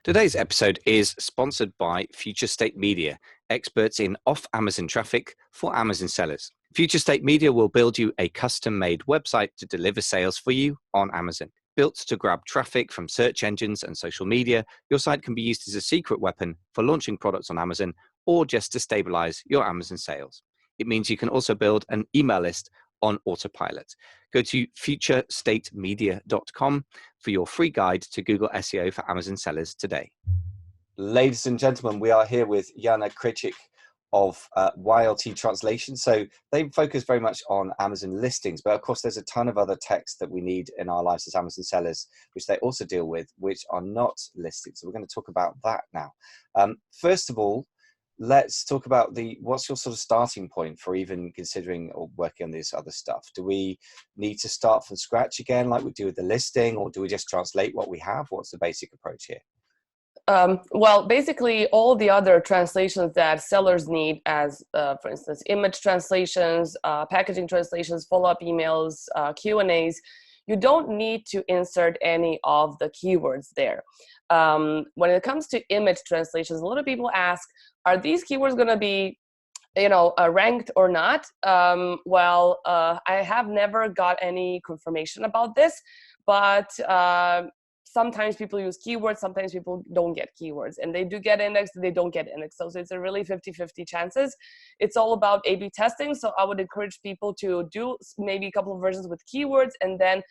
Today's episode is sponsored by Future State Media, experts in off-Amazon traffic for Amazon sellers. Future State Media will build you a custom-made website to deliver sales for you on Amazon. Built to grab traffic from search engines and social media, your site can be used as a secret weapon for launching products on Amazon or just to stabilize your Amazon sales. It means you can also build an email list on autopilot. Go to futurestatemedia.com for your free guide to Google SEO for Amazon sellers today. Ladies and gentlemen, we are here with Jana, Krekic of YLT Translation. So they focus very much on Amazon listings, but of course there's a ton of other text that we need in our lives as Amazon sellers, which they also deal with, which are not listed. So we're going to talk about that now. First of all, let's talk about what's your sort of starting point for even considering or working on this other stuff? Do we need to start from scratch again, like we do with the listing, or do we just translate what we have? What's the basic approach here? Well, basically all the other translations that sellers need as, for instance, image translations, packaging translations, follow-up emails, Q&As, you don't need to insert any of the keywords there. When it comes to image translations, a lot of people ask, are these keywords going to be, ranked or not? I have never got any confirmation about this, but sometimes people use keywords, sometimes people don't get keywords, and they do get indexed, they don't get indexed. So it's a really 50-50 chances. It's all about A/B testing. So I would encourage people to do maybe a couple of versions with keywords, and then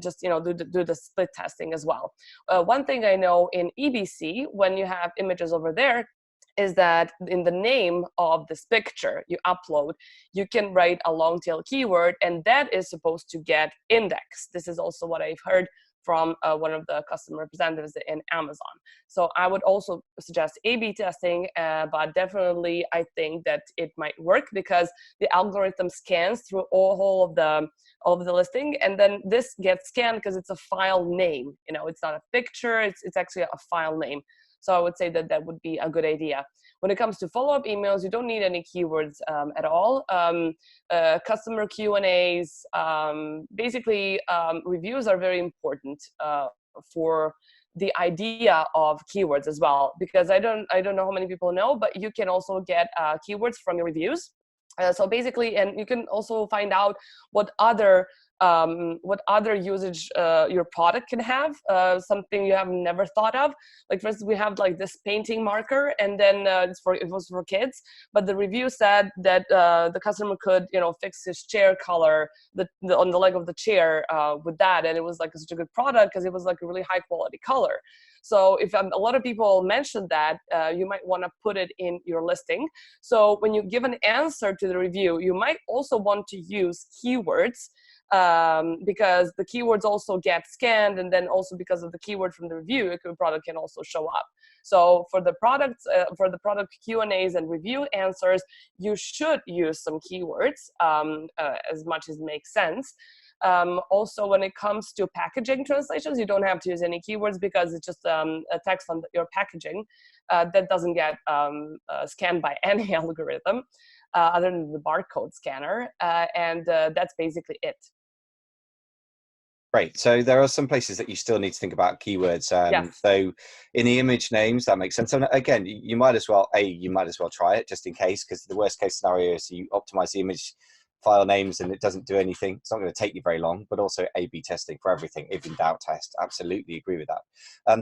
just do the split testing as well. One thing I know in EBC, when you have images over there, is that in the name of this picture you upload, you can write a long tail keyword, and that is supposed to get indexed. This is also what I've heard from one of the customer representatives in Amazon. So I would also suggest A/B testing, but definitely I think that it might work because the algorithm scans through all of the listing, and then this gets scanned because it's a file name. It's not a picture, it's actually a file name. So I would say that that would be a good idea. When it comes to follow-up emails, you don't need any keywords at all. Customer Q&As, reviews are very important for the idea of keywords as well, because I don't know how many people know, but you can also get keywords from your reviews. So basically, and you can also find out what other usage your product can have, something you have never thought of. Like, for instance, we have like this painting marker, and then it was for kids, but the review said that the customer could fix his chair color on the leg of the chair with that, and it was like such a good product because it was like a really high quality color. So if a lot of people mentioned that, you might want to put it in your listing. So when you give an answer to the review, you might also want to use keywords, because the keywords also get scanned, and then also because of the keyword from the review, your product can also show up. So for the product Q&As and review answers, you should use some keywords as much as makes sense. Also, when it comes to packaging translations, you don't have to use any keywords because it's just a text on your packaging that doesn't get scanned by any algorithm other than the barcode scanner, and that's basically it. Great. So there are some places that you still need to think about keywords. Yes. So in the image names, that makes sense. And again, you might as well try it just in case, because the worst case scenario is you optimize the image file names and it doesn't do anything. It's not going to take you very long, but also A/B testing for everything. If in doubt, test. Absolutely agree with that.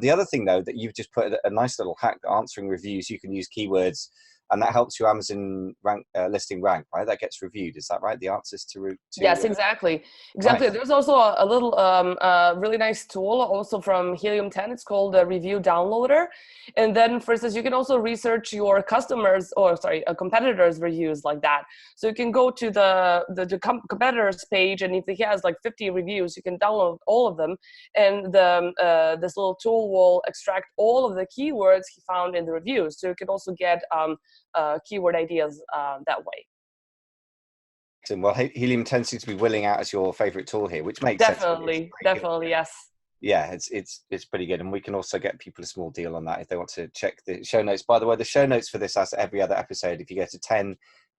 The other thing, though, that you've just put a nice little hack, answering reviews, you can use keywords, and that helps your Amazon listing rank, right? That gets reviewed. Is that right? The answers to yes, exactly. Right. There's also a little really nice tool also from Helium 10. It's called a Review Downloader. And then, for instance, you can also research your competitors' reviews like that. So you can go to the competitors page, and if he has like 50 reviews, you can download all of them, and this little tool will extract all of the keywords he found in the reviews. So you can also get keyword ideas that way. Well, Helium 10 seems to be willing out as your favorite tool here, which makes sense. Definitely, yes. Yeah, it's pretty good, and we can also get people a small deal on that if they want to check the show notes. By the way, the show notes for this, as every other episode, if you go to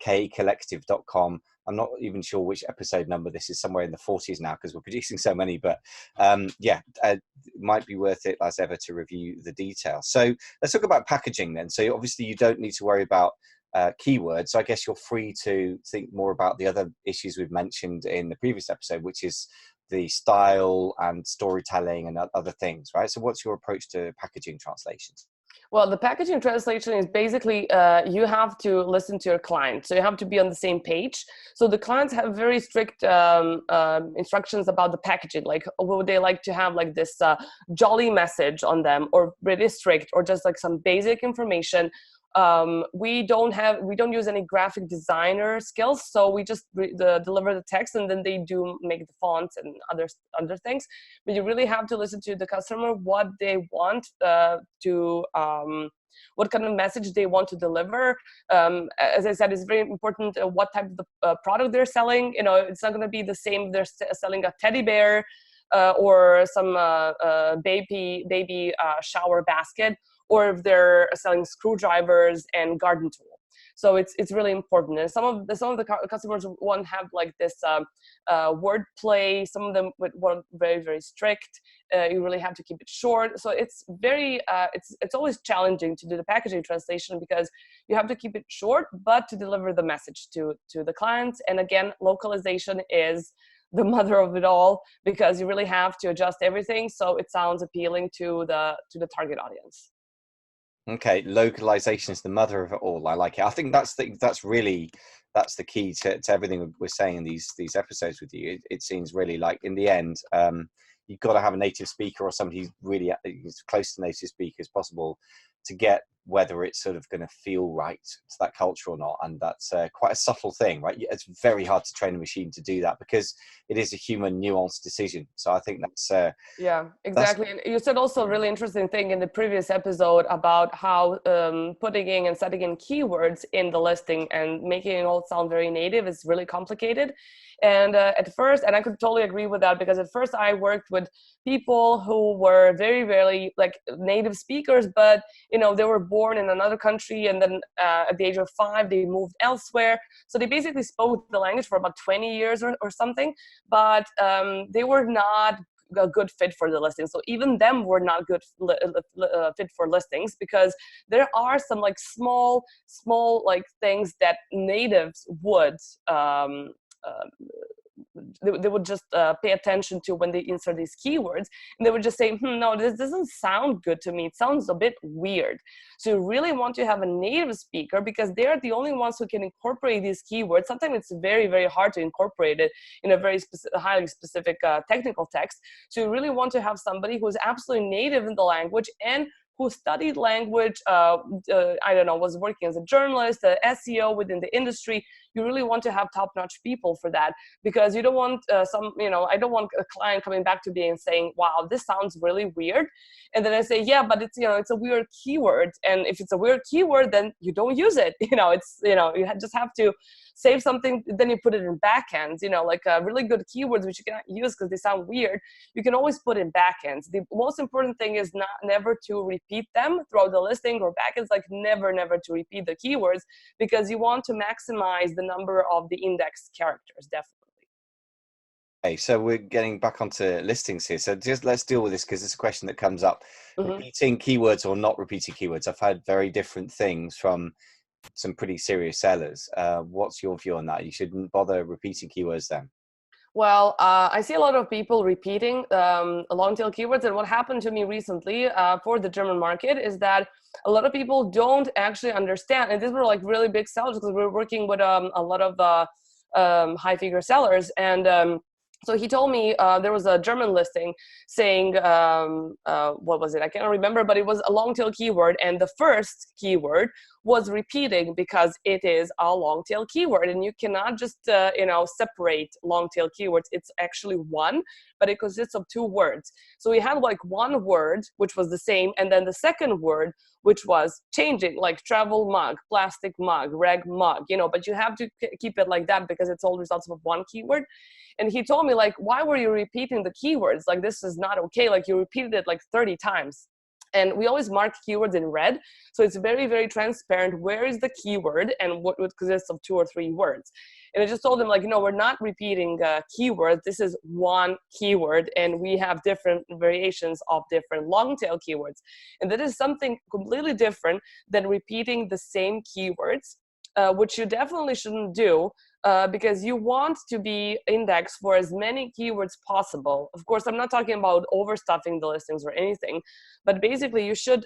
kcollective.com. I'm not even sure which episode number this is, somewhere in the 40s now because we're producing so many, but it might be worth it as ever to review the details. So let's talk about packaging then. So obviously you don't need to worry about keywords. So I guess you're free to think more about the other issues we've mentioned in the previous episode, which is the style and storytelling and other things, right? So what's your approach to packaging translations? Well, the packaging translation is basically you have to listen to your client. So you have to be on the same page. So the clients have very strict instructions about the packaging. Like, would they like to have like this jolly message on them, or pretty strict, or just like some basic information? We don't use any graphic designer skills, so we just deliver the text, and then they do make the fonts and other things. But you really have to listen to the customer, what they want what kind of message they want to deliver. As I said, it's very important what type of product they're selling. You know, it's not going to be the same if they're selling a teddy bear or some baby shower basket, or if they're selling screwdrivers and garden tool. So it's really important. And some of the customers want to have like this word play. Some of them want very, very strict. You really have to keep it short. So it's very it's always challenging to do the packaging translation, because you have to keep it short, but to deliver the message to the clients. And again, localization is the mother of it all, because you really have to adjust everything so it sounds appealing to the target audience. Okay, localization is the mother of it all. I like it. I think that's the key to everything we're saying in these episodes with you. It seems really like, in the end, you've got to have a native speaker or somebody who's really as close to native speaker as possible to get whether it's sort of going to feel right to that culture or not. And that's quite a subtle thing, right? It's very hard to train a machine to do that, because it is a human nuanced decision. So I think that's yeah, exactly. And you said also a really interesting thing in the previous episode about how putting in and setting in keywords in the listing and making it all sound very native is really complicated. And at first, and I could totally agree with that, because at first I worked with people who were very, very like native speakers, but you know, they were born in another country, and then at the age of 5 they moved elsewhere. So they basically spoke the language for about 20 years or something, but they were not a good fit for the listing. So even them were not good fit for listings, because there are some like small like things that natives would they would just pay attention to when they insert these keywords, and they would just say, no, this doesn't sound good to me. It sounds a bit weird. So you really want to have a native speaker, because they're the only ones who can incorporate these keywords. Sometimes it's very, very hard to incorporate it in a very highly specific technical text. So you really want to have somebody who's absolutely native in the language and who studied language, I don't know, was working as a journalist, SEO within the industry. You really want to have top-notch people for that, because you don't want I don't want a client coming back to me and saying, wow, this sounds really weird. And then I say, yeah, but it's a weird keyword. And if it's a weird keyword, then you don't use it. You just have to save something, then you put it in backends, like really good keywords, which you cannot use because they sound weird. You can always put in backends. The most important thing is never to repeat them throughout the listing or backends, like never to repeat the keywords, because you want to maximize the number of the indexed characters, definitely. Okay, so we're getting back onto listings here. So just let's deal with this, because it's a question that comes up. Mm-hmm. Repeating keywords or not repeating keywords. I've had very different things from some pretty serious sellers. What's your view on that? You shouldn't bother repeating keywords then? Well, I see a lot of people repeating long tail keywords. And what happened to me recently for the German market is that a lot of people don't actually understand. And these were like really big sellers, because we were working with a lot of high figure sellers. And so he told me there was a German listing saying, what was it? I can't remember, but it was a long tail keyword. And the first keyword was repeating, because it is a long tail keyword. And you cannot just, separate long tail keywords. It's actually one, but it consists of two words. So we had like one word, which was the same. And then the second word, which was changing, like travel mug, plastic mug, reg mug, but you have to keep it like that, because it's all results of one keyword. And he told me, like, why were you repeating the keywords? Like, this is not okay. Like, you repeated it like 30 times. And we always mark keywords in red. So it's very, very transparent. Where is the keyword and what consists of 2 or 3 words? And I just told them, like, we're not repeating keywords. This is one keyword, and we have different variations of different long tail keywords. And that is something completely different than repeating the same keywords, which you definitely shouldn't do. Because you want to be indexed for as many keywords possible. Of course, I'm not talking about overstuffing the listings or anything, but basically you should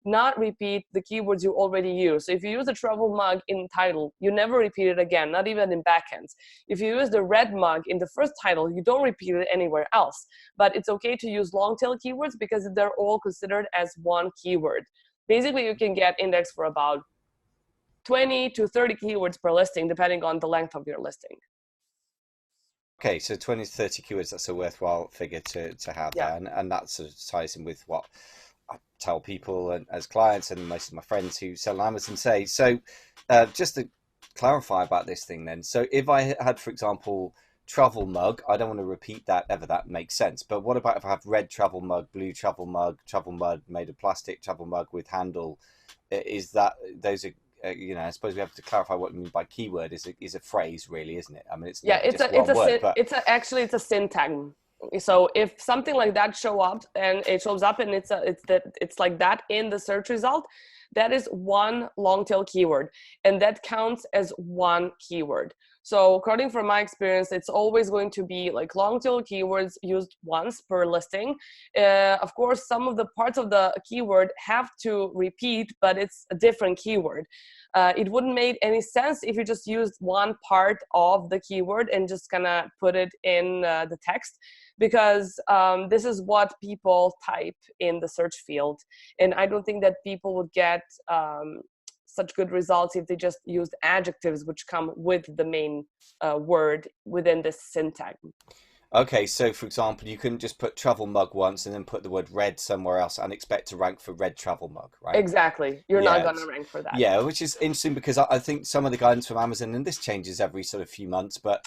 not repeat the keywords you already use. So if you use a travel mug in title, you never repeat it again, not even in backends. If you use the red mug in the first title, you don't repeat it anywhere else. But it's okay to use long tail keywords because they're all considered as one keyword. Basically, you can get indexed for about 20 to 30 keywords per listing, depending on the length of your listing. Okay, so 20 to 30 keywords, that's a worthwhile figure to have Yeah. there. And that sort of ties in with what I tell people and as clients and most of my friends who sell on Amazon say. So just to clarify about this thing then. So if I had, for example, travel mug, I don't want to repeat that ever. That makes sense. But what about if I have red travel mug, blue travel mug made of plastic, travel mug with handle? Is that, those are, I suppose we have to clarify what we mean by keyword is a phrase, really, isn't it? I mean, it's Yeah, never just one word, but actually it's a syntagm. So if something like that shows up and it's like that in the search result, that is one long tail keyword, and that counts as one keyword. So according from my experience, it's always going to be like long tail keywords used once per listing. Of course, some of the parts of the keyword have to repeat, but it's a different keyword. It wouldn't make any sense if you just used one part of the keyword and just kind of put it in the text, because this is what people type in the search field. And I don't think that people would get such good results if they just used adjectives which come with the main word within this syntagm. okay, so for example, you couldn't just put travel mug once and then put the word red somewhere else and expect to rank for red travel mug, right? Exactly. You're not Yeah, going to rank for that. yeah, which is interesting because I think some of the guidance from Amazon, and this changes every sort of few months, but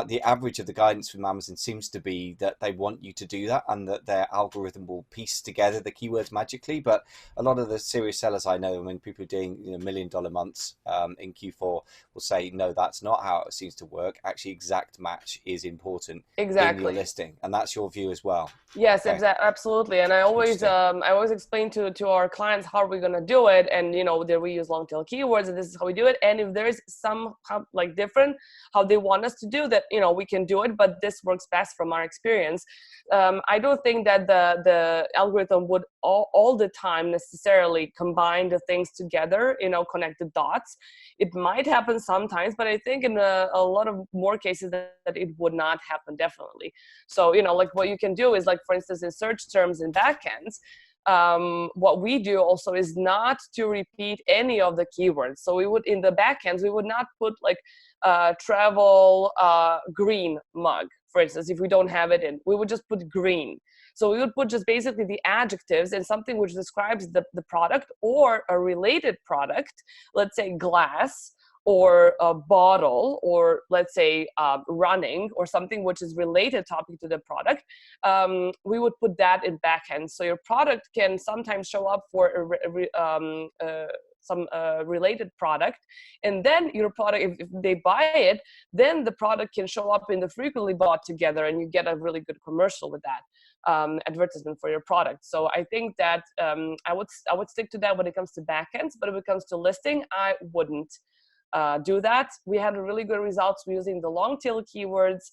the average of the guidance from Amazon seems to be that they want you to do that and that their algorithm will piece together the keywords magically. But a lot of the serious sellers I know, I mean, people doing $1 million months in Q4 will say, no, that's not how it seems to work. Actually, exact match is important in your Exactly. listing, and that's your view as well. Yes, Okay, absolutely. And I always interesting. explain to our clients how we're gonna do it, and that we use long tail keywords, and this is how we do it. And if there is some like different how they want us to do that, we can do it. But this works best from our experience. I don't think that the algorithm would all the time necessarily combine the things together, connect the dots. It might happen sometimes, but I think in a lot of more cases that it would not happen, definitely. So, like what you can do is, like, for instance, in search terms in backends, what we do also is not to repeat any of the keywords. So we would, in the backends, we would not put like travel green mug, for instance, if we don't have it in, we would just put green. So we would put just basically the adjectives and something which describes the product or a related product, let's say glass, or a bottle, or let's say running, or something which is related topic to the product. We would put that in backend. So your product can sometimes show up for some related product, and then your product, if they buy it, then the product can show up in the frequently bought together, and you get a really good commercial with that advertisement for your product. So I think that I would stick to that when it comes to backends, but when it comes to listing, I wouldn't do that. We had really good results using the long tail keywords.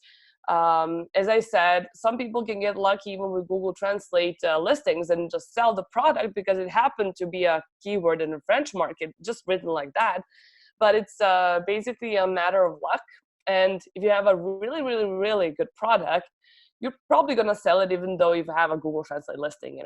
As I said, some people can get lucky even with Google Translate listings and just sell the product because it happened to be a keyword in the French market, just written like that. But it's basically a matter of luck. And if you have a really, really, really good product, you're probably going to sell it even though you have a Google Translate listing,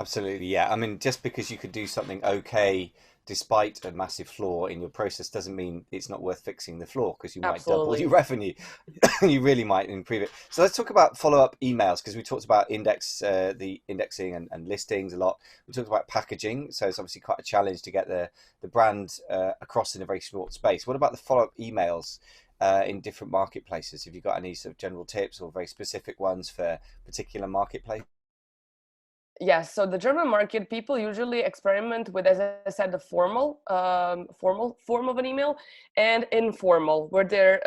Absolutely, yeah. I mean, just because you could do something okay despite a massive flaw in your process doesn't mean it's not worth fixing the flaw, because you might double your Absolutely. revenue. You really might improve it. So let's talk about follow-up emails, because we talked about the indexing and listings a lot. We talked about packaging, so it's obviously quite a challenge to get the brand across in a very short space. What about the follow-up emails in different marketplaces? Have you got any sort of general tips or very specific ones for particular marketplace? Yes, so the German market, people usually experiment with, as I said, the formal form of an email and informal, where they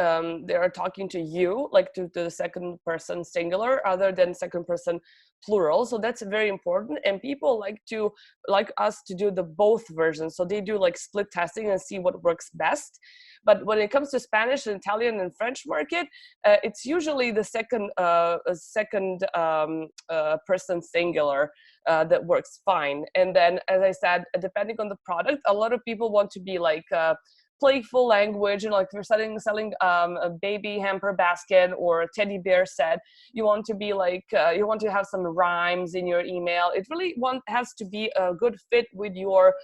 are talking to you, like to the second person singular, other than second person plural. So that's very important, and people like us to do the both versions. So they do like split testing and see what works best. But when it comes to Spanish and Italian and French market, it's usually the second person singular that works fine. And then, as I said, depending on the product, a lot of people want to be like playful language. You know, like if you're selling a baby hamper basket or a teddy bear set, you want to be like you want to have some rhymes in your email. It really has to be a good fit with your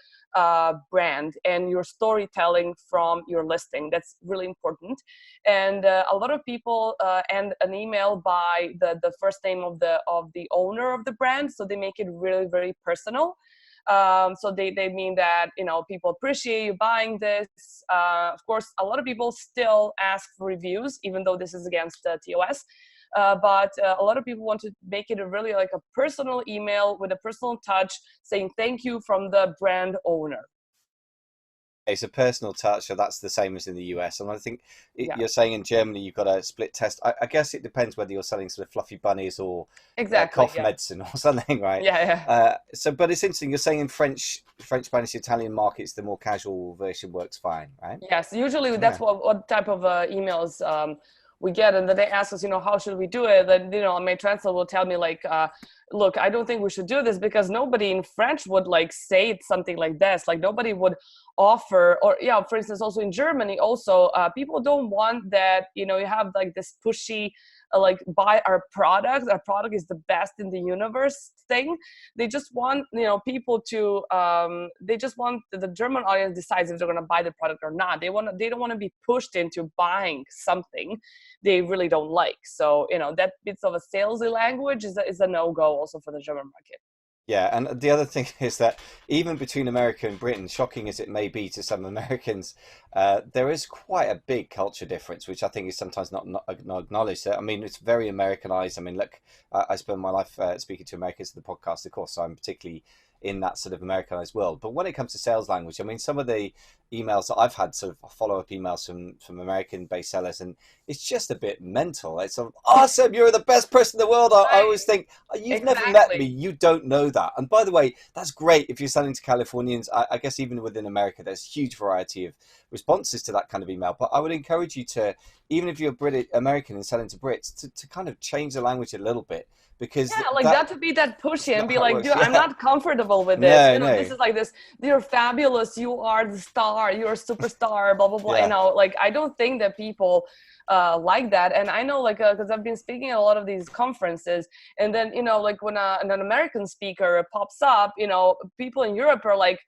brand and your storytelling from your listing. That's really important. And a lot of people end an email by the first name of the owner of the brand, so they make it really very personal. So they mean that, you know, people appreciate you buying this. Of course, a lot of people still ask for reviews, even though this is against TOS. But a lot of people want to make it a really like a personal email with a personal touch, saying thank you from the brand owner. It's a personal touch, so that's the same as in the US. And I think Yeah, you're saying in Germany you've got a split test. I guess it depends whether you're selling sort of fluffy bunnies or exactly. cough Yeah, medicine or something, right? yeah, yeah. But it's interesting. You're saying in French, Spanish, Italian markets, the more casual version works fine, right? Yes, usually that's Yeah. what type of emails we get, and then they ask us, you know, how should we do it? And you know, my translator will tell me like, look, I don't think we should do this, because nobody in French would like say it something like this. Like nobody would offer, or yeah, for instance, also in Germany, also people don't want that. You know, you have like this pushy. Like buy our product. Our product is the best in the universe thing. They just want, you know, people to they just want the German audience decides if they're going to buy the product or not. They don't want to be pushed into buying something they really don't like. So, you know, that bits of a salesy language is a no-go also for the German market. Yeah, and the other thing is that even between America and Britain, shocking as it may be to some Americans, there is quite a big culture difference, which I think is sometimes not acknowledged. I mean, it's very Americanized. I mean, look, I spend my life speaking to Americans in the podcast, of course, so I'm particularly in that sort of Americanized world. But when it comes to sales language, I mean, some of the emails that I've had, sort of follow-up emails from American-based sellers, and it's just a bit mental. It's sort of, awesome, you're the best person in the world. I Right. always think, you've never met me, Exactly. you don't know that. And by the way, that's great if you're selling to Californians. I guess even within America, there's a huge variety of responses to that kind of email. But I would encourage you to, even if you're British American and selling to Brits, to kind of change the language a little bit, because Yeah, like that that to be that that's pushy and not be how it like, dude, works. I'm Yeah, not comfortable with this. no, You know, this no, is like this, you're fabulous, you are the star, you're a superstar, blah, blah, blah. You yeah. know, like I don't think that people like that. And I know, like, because I've been speaking at a lot of these conferences, and then, you know, like when an American speaker pops up, you know, people in Europe are like,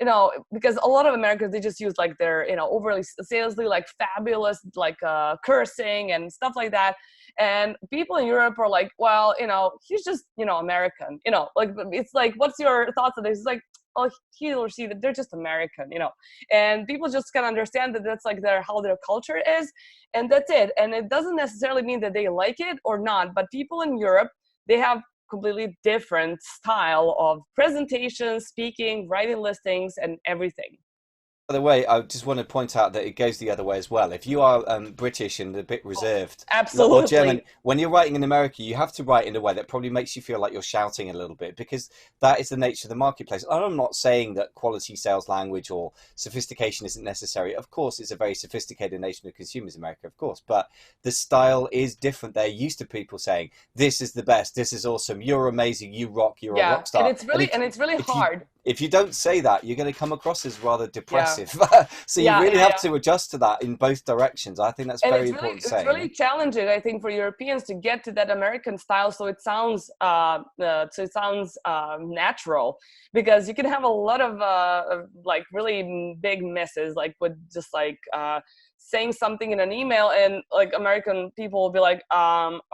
you know, because a lot of Americans, they just use like their, you know, overly salesy, like fabulous, like cursing and stuff like that. And people in Europe are like, well, you know, he's just, you know, American, you know, like it's like, what's your thoughts on this? It's like, oh, he or she, they're just American, you know. And people just can understand that that's like how their culture is, and that's it. And it doesn't necessarily mean that they like it or not, but people in Europe, they have completely different style of presentation, speaking, writing listings, and everything. By the way, I just want to point out that it goes the other way as well. If you are British and a bit reserved, or German, Absolutely. when you're writing in America, you have to write in a way that probably makes you feel like you're shouting a little bit, because that is the nature of the marketplace. And I'm not saying that quality sales language or sophistication isn't necessary. Of course, it's a very sophisticated nation of consumers, America, of course, but the style is different. They're used to people saying, "This is the best. This is awesome. You're amazing. You rock. You're a Yeah, rock star." and it's really If you hard. if you don't say that, you're going to come across as rather Yeah, depressive. So you yeah, really yeah, have yeah. to adjust to that in both directions. I think that's And very important to it's say, you know? really challenging, I think, for Europeans to get to that American style, so it sounds natural, because you can have a lot of like really big misses, like with just like saying something in an email, and like American people will be like,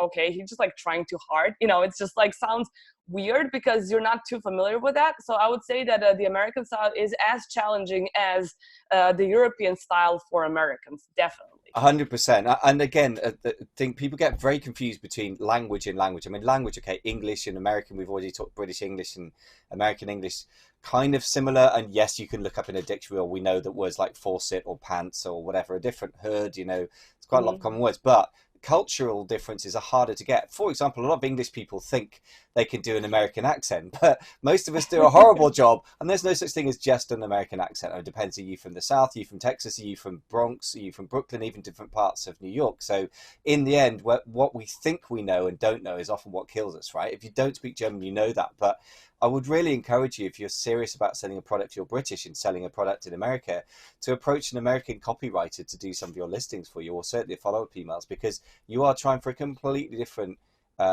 okay, he's just like trying too hard, you know. It's just like sounds weird because you're not too familiar with that. So I would say that the American style is as challenging as the European style for Americans, definitely. 100%. And again, I think people get very confused between language and language. I mean, language, okay, English and American, we've already talked British English and American English, kind of similar. And yes, you can look up in a dictionary, or we know that words like faucet or pants or whatever, a different hood, it's quite a lot of common words. But cultural differences are harder to get. For example, a lot of English people think they can do an American accent, but most of us do a horrible job. And there's no such thing as just an American accent. It depends. Are you from the South? Are you from Texas? Are you from Bronx? Are you from Brooklyn? Even different parts of New York. So in the end, what we think we know and don't know is often what kills us, right? If you don't speak German, you know that. But I would really encourage you, if you're serious about selling a product, you're British and selling a product in America, to approach an American copywriter to do some of your listings for you, or certainly follow-up emails, because you are trying for a completely different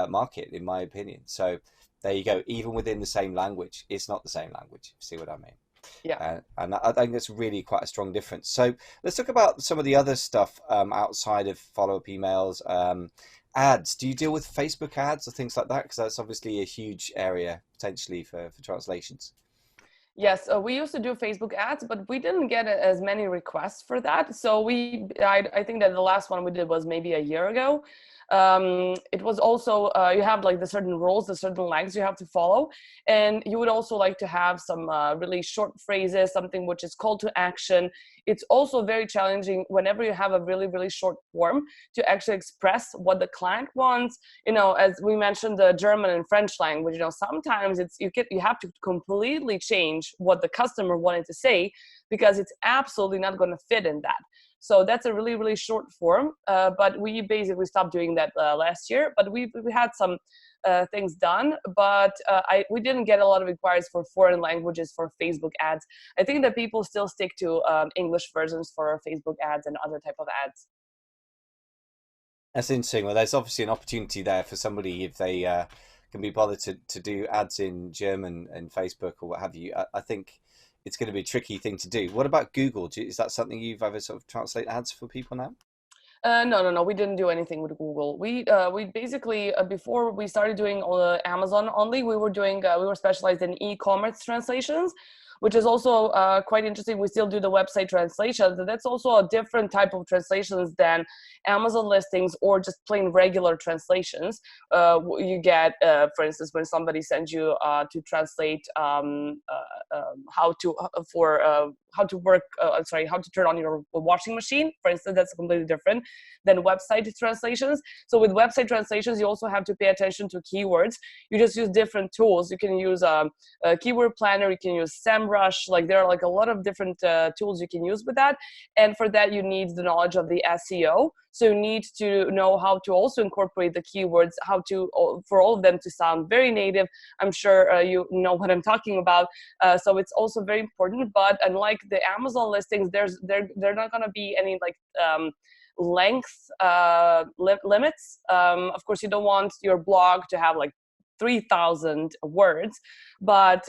market, in my opinion. So there you go. Even within the same language, it's not the same language. See what I mean? Yeah. And I think that's really quite a strong difference. So let's talk about some of the other stuff outside of follow-up emails. Ads. Do you deal with Facebook ads or things like that? Because that's obviously a huge area potentially for translations. Yes, we used to do Facebook ads, but we didn't get as many requests for that. So I think that the last one we did was maybe a year ago. It was also, you have like the certain rules, the certain lengths you have to follow. And you would also like to have some really short phrases, something which is call to action. It's also very challenging whenever you have a really, really short form to actually express what the client wants. As we mentioned, the German and French language, sometimes you have to completely change what the customer wanted to say, because it's absolutely not going to fit in that. So that's a really, really short form, but we basically stopped doing that last year. But we had some things done, but we didn't get a lot of inquiries for foreign languages for Facebook ads. I think that people still stick to English versions for Facebook ads and other type of ads. That's interesting. Well, there's obviously an opportunity there for somebody if they can be bothered to do ads in German and Facebook or what have you. I think it's going to be a tricky thing to do. What about Google? Is that something you've ever sort of translate ads for people now? No. We didn't do anything with Google. We basically before we started doing Amazon only, we were specialized in e-commerce translations, which is also quite interesting. We still do the website translations, and that's also a different type of translations than Amazon listings or just plain regular translations. You get, for instance, when somebody sends you to translate how to turn on your washing machine, for instance, that's completely different than website translations. So with website translations, you also have to pay attention to keywords. You just use different tools. You can use a keyword planner. You can use SEMrush. Like there are like a lot of different tools you can use with that. And for that, you need the knowledge of the SEO. So you need to know how to also incorporate the keywords, for all of them to sound very native. I'm sure you know what I'm talking about. So it's also very important. But unlike the Amazon listings, they're not going to be any like length limits. Of course, you don't want your blog to have like 3,000 words, but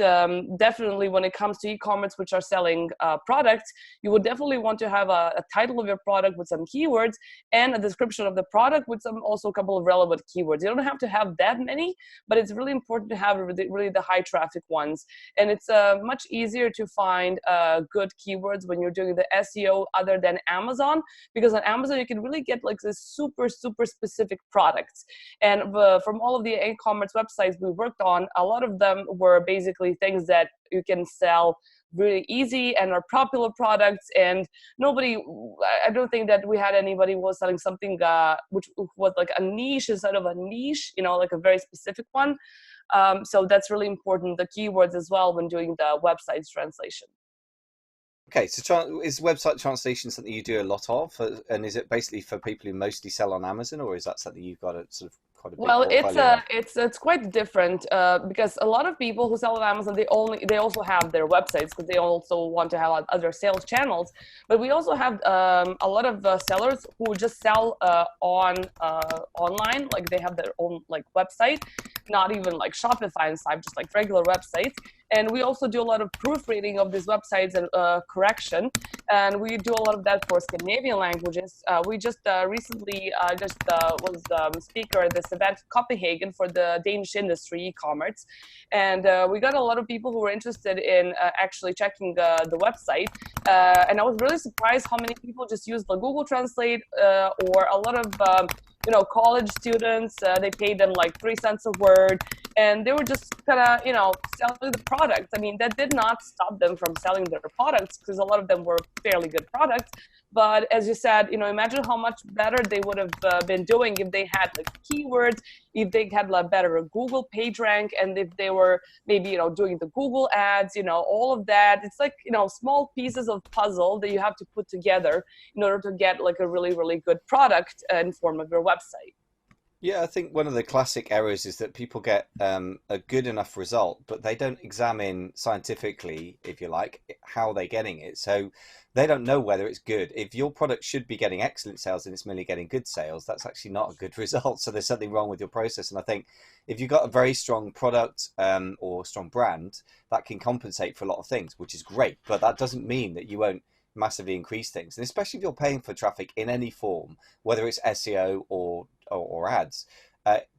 definitely when it comes to e-commerce, which are selling products, you would definitely want to have a title of your product with some keywords and a description of the product with also a couple of relevant keywords. You don't have to have that many, but it's really important to have really the high traffic ones. And it's much easier to find good keywords when you're doing the SEO other than Amazon, because on Amazon you can really get like this super, super specific products. And from all of the e-commerce websites we worked on, a lot of them were basically things that you can sell really easy and are popular products. And I don't think that we had anybody who was selling something which was like a niche instead of a niche, like a very specific one. So that's really important, the keywords as well when doing the website's translation. Okay, so is website translation something you do a lot of, and is it basically for people who mostly sell on Amazon, or is that something you've got a sort of quite a big portfolio? It's quite different because a lot of people who sell on Amazon, they also have their websites because they also want to have other sales channels. But we also have a lot of sellers who just sell online, like they have their own like website, not even like Shopify and stuff, just like regular websites. And we also do a lot of proofreading of these websites and correction. And we do a lot of that for Scandinavian languages. We just recently was speaker at this event Copenhagen for the Danish industry e-commerce, and we got a lot of people who were interested in actually checking the website, and I was really surprised how many people just used the Google Translate, or a lot of college students, they paid them like 3 cents a word, and they were just kind of, selling the products. I mean, that did not stop them from selling their products, because a lot of them were fairly good products. But as you said, imagine how much better they would have been doing if they had like keywords, if they had a better Google page rank, and if they were maybe, doing the Google ads, all of that. It's like, small pieces of puzzle that you have to put together in order to get like a really, really good product in form of your website. Yeah, I think one of the classic errors is that people get a good enough result, but they don't examine scientifically, if you like, how they're getting it. So they don't know whether it's good. If your product should be getting excellent sales and it's merely getting good sales, that's actually not a good result. So there's something wrong with your process. And I think if you've got a very strong product or strong brand, that can compensate for a lot of things, which is great. But that doesn't mean that you won't massively increase things. And especially if you're paying for traffic in any form, whether it's SEO or ads,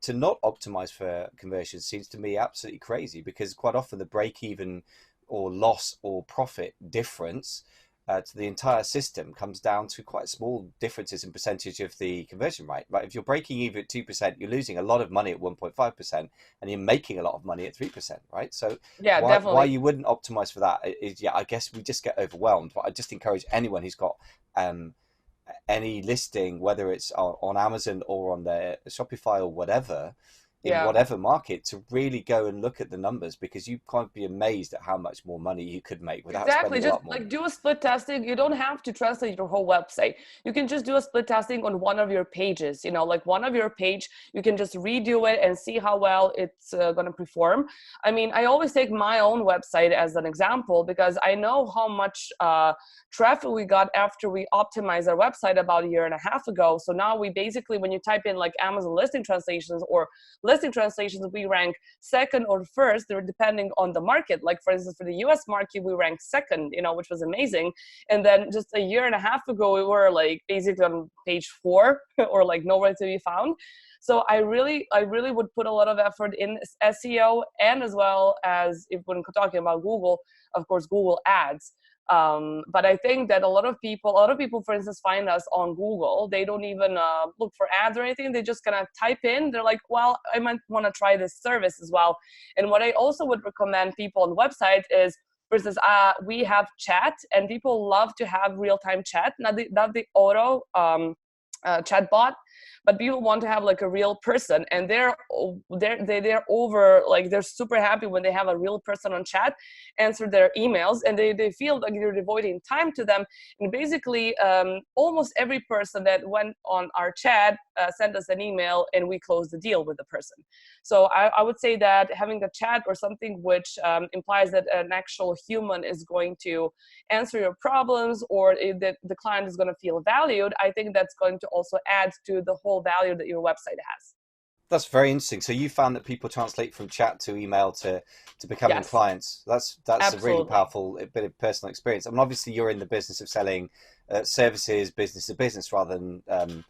to not optimize for conversion seems to me absolutely crazy, because quite often the break even or loss or profit difference to the entire system comes down to quite small differences in percentage of the conversion rate. Right? If you're breaking even at 2%, you're losing a lot of money at 1.5%, and you're making a lot of money at 3%. Right? So yeah, why you wouldn't optimize for that is, I guess we just get overwhelmed. But I just encourage anyone who's got any listing, whether it's on Amazon or on their Shopify or whatever, in whatever market, to really go and look at the numbers, because you can't be amazed at how much more money you could make without spending a lot more. Like do a split testing. You don't have to translate your whole website. You can just do a split testing on one of your pages, like one of your page, you can just redo it and see how well it's going to perform. I mean, I always take my own website as an example, because I know how much traffic we got after we optimized our website about a year and a half ago. So now we basically, when you type in like Amazon listing translations or listing translations, we rank second or first, depending on the market. Like for instance, for the US market, we ranked second, which was amazing. And then just a year and a half ago, we were like basically on page 4 or like nowhere to be found. So I really would put a lot of effort in SEO, and as well as, if when talking about Google, of course, Google ads. But I think that a lot of people, for instance, find us on Google. They don't even look for ads or anything. They just kind of type in. They're like, well, I might want to try this service as well. And what I also would recommend people on websites is, for instance, we have chat, and people love to have real-time chat, not the auto chat bot, but people want to have like a real person, and they're over, like they're super happy when they have a real person on chat answer their emails, and they feel like you're devoting time to them. And basically almost every person that went on our chat sent us an email, and we closed the deal with the person. So I would say that having a chat or something which implies that an actual human is going to answer your problems, or that the client is going to feel valued, I think that's going to also add to the whole value that your website has. That's very interesting. So you found that people translate from chat to email to becoming clients. That's Absolutely. A really powerful bit of personal experience. I mean, obviously you're in the business of selling services, business to business, rather than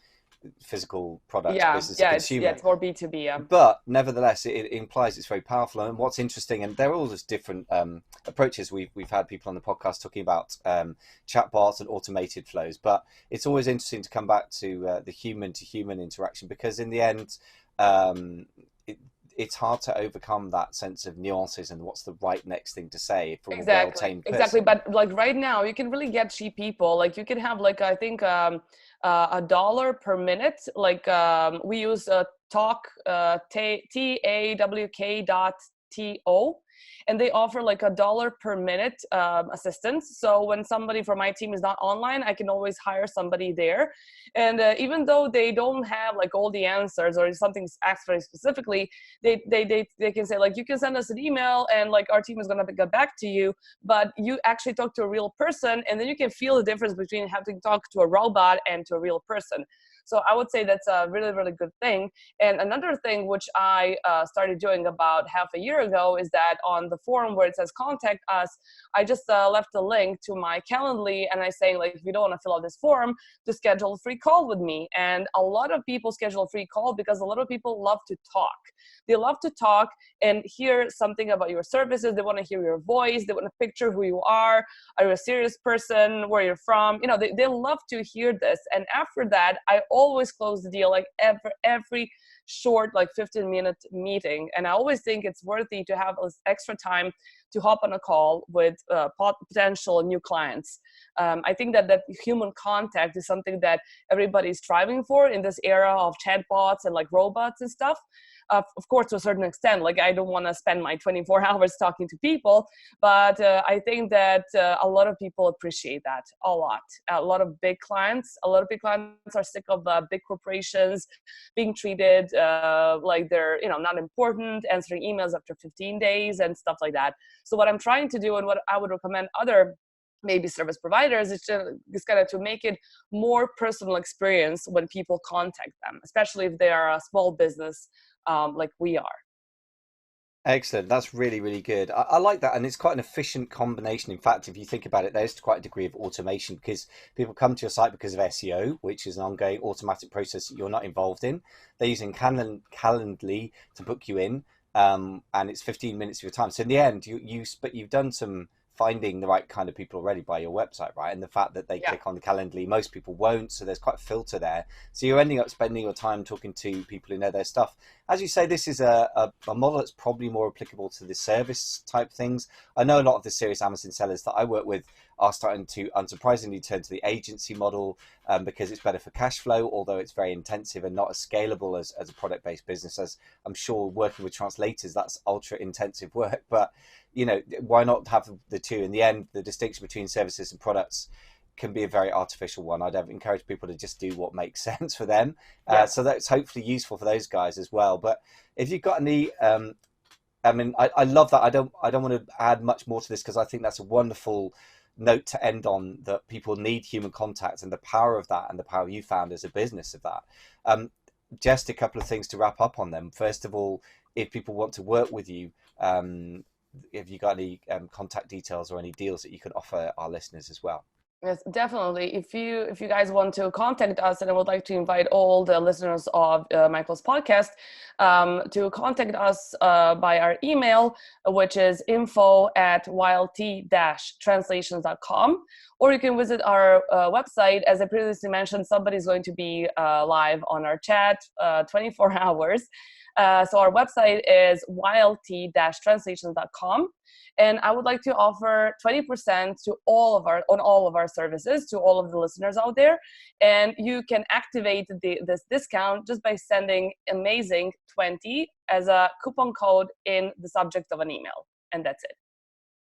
physical products, business to consumer. It's more B2B. But nevertheless, it implies it's very powerful. And what's interesting, and there are all these different approaches. We've had people on the podcast talking about chatbots and automated flows, but it's always interesting to come back to the human-to-human interaction, because in the end, it's hard to overcome that sense of nuances and what's the right next thing to say from a well-tamed person. Exactly. But like right now, you can really get cheap people. Like you can have like, I think $1 per minute. Like we use talk, TAWK.TO. And they offer like $1 per minute assistance. So when somebody from my team is not online, I can always hire somebody there. And even though they don't have like all the answers or something asked very specifically, they can say like, you can send us an email and like our team is going to get back to you. But you actually talk to a real person, and then you can feel the difference between having to talk to a robot and to a real person. So I would say that's a really, really good thing. And another thing which I started doing about half a year ago is that on the forum where it says contact us, I just left a link to my Calendly, and I say, like, if you don't want to fill out this form, to schedule a free call with me. And a lot of people schedule a free call because a lot of people love to talk. They love to talk and hear something about your services. They want to hear your voice. They want to picture who you are. Are you a serious person? Where you're from? You know, they love to hear this. And after that, I always close the deal, like every short, like 15-minute meeting. And I always think it's worthy to have extra time to hop on a call with potential new clients. I think that human contact is something that everybody's striving for in this era of chatbots and like robots and stuff. Of course, to a certain extent, like I don't want to spend my 24 hours talking to people, but I think that a lot of people appreciate that a lot. A lot of big clients are sick of big corporations being treated like they're, you know, not important, answering emails after 15 days and stuff like that. So what I'm trying to do, and what I would recommend other maybe service providers, is kind of to make it more personal experience when people contact them, especially if they are a small business like we are. Excellent. That's really, really good. I like that. And it's quite an efficient combination. In fact, if you think about it, there's quite a degree of automation because people come to your site because of SEO, which is an ongoing automatic process that you're not involved in. They're using Calendly to book you in, and it's 15 minutes of your time. So in the end, you've done some finding the right kind of people already by your website, right? And the fact that they click on the Calendly, most people won't. So there's quite a filter there. So you're ending up spending your time talking to people who know their stuff. As you say, this is a model that's probably more applicable to the service type things. I know a lot of the serious Amazon sellers that I work with are starting to, unsurprisingly, turn to the agency model because it's better for cash flow, although it's very intensive and not as scalable as a product-based business. As I'm sure working with translators, that's ultra intensive work. But you know, why not have the two? In the end, the distinction between services and products can be a very artificial one. I'd encourage people to just do what makes sense for them. So that's hopefully useful for those guys as well. But if you've got any, I mean, I love that. I don't want to add much more to this because I think that's a wonderful note to end on, that people need human contact and the power of that and the power you found as a business of that. Just a couple of things to wrap up on them. First of all, if people want to work with you, have you got any contact details or any deals that you could offer our listeners as well? Yes, definitely. If you guys want to contact us, and I would like to invite all the listeners of Michael's podcast to contact us by our email, which is info@ylt-translations.com, or you can visit our website. As I previously mentioned, somebody's going to be live on our chat 24 hours. So our website is ylt-translations.com. And I would like to offer 20% to all of our services to all of the listeners out there. And you can activate this discount just by sending amazing20 as a coupon code in the subject of an email. And that's it.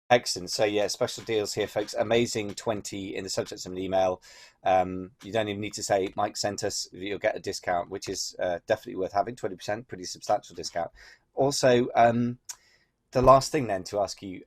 Excellent. So yeah, special deals here, folks. Amazing20 in the subject of an email. You don't even need to say Mike sent us. You'll get a discount, which is definitely worth having. 20%, pretty substantial discount. Also, the last thing then to ask you,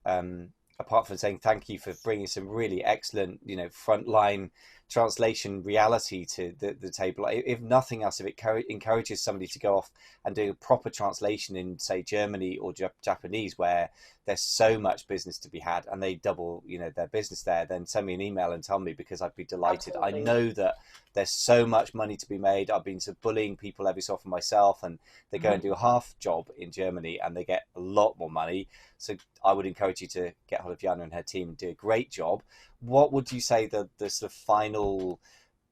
apart from saying thank you for bringing some really excellent, frontline translation reality to the table. If nothing else, if it encourages somebody to go off and do a proper translation in, say, Germany or Japanese, where there's so much business to be had and they double, their business there, then send me an email and tell me, because I'd be delighted. Absolutely. I know that there's so much money to be made. I've been bullying people every so often myself, and they go and do a half job in Germany and they get a lot more money. So I would encourage you to get hold of Jana and her team and do a great job. What would you say the sort of final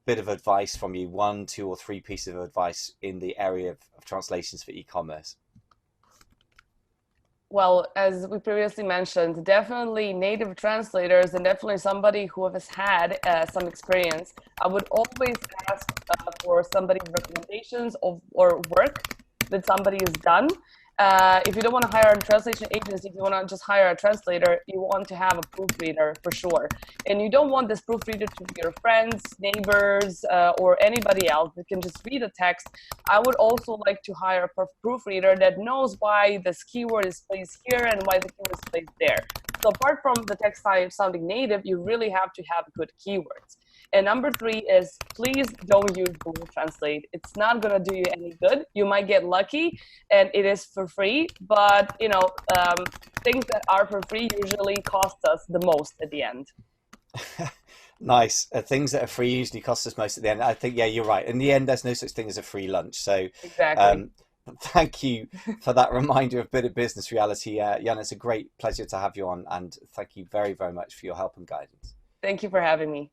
bit of advice from you, 1, 2, or 3 pieces of advice in the area of translations for e-commerce? Well, as we previously mentioned, definitely native translators and definitely somebody who has had some experience. I would always ask for somebody's recommendations or work that somebody has done. If you don't want to hire a translation agency, if you want to just hire a translator, you want to have a proofreader for sure. And you don't want this proofreader to be your friends, neighbors, or anybody else that can just read a text. I would also like to hire a proofreader that knows why this keyword is placed here and why the keyword is placed there. So apart from the text sounding native, you really have to have good keywords. And number 3 is please don't use Google Translate. It's not going to do you any good. You might get lucky and it is for free, but things that are for free usually cost us the most at the end. Nice. Things that are free usually cost us most at the end. I think, yeah, you're right. In the end, there's no such thing as a free lunch. So exactly. Thank you for that reminder of bit of business reality. Jana, it's a great pleasure to have you on, and thank you very, very much for your help and guidance. Thank you for having me.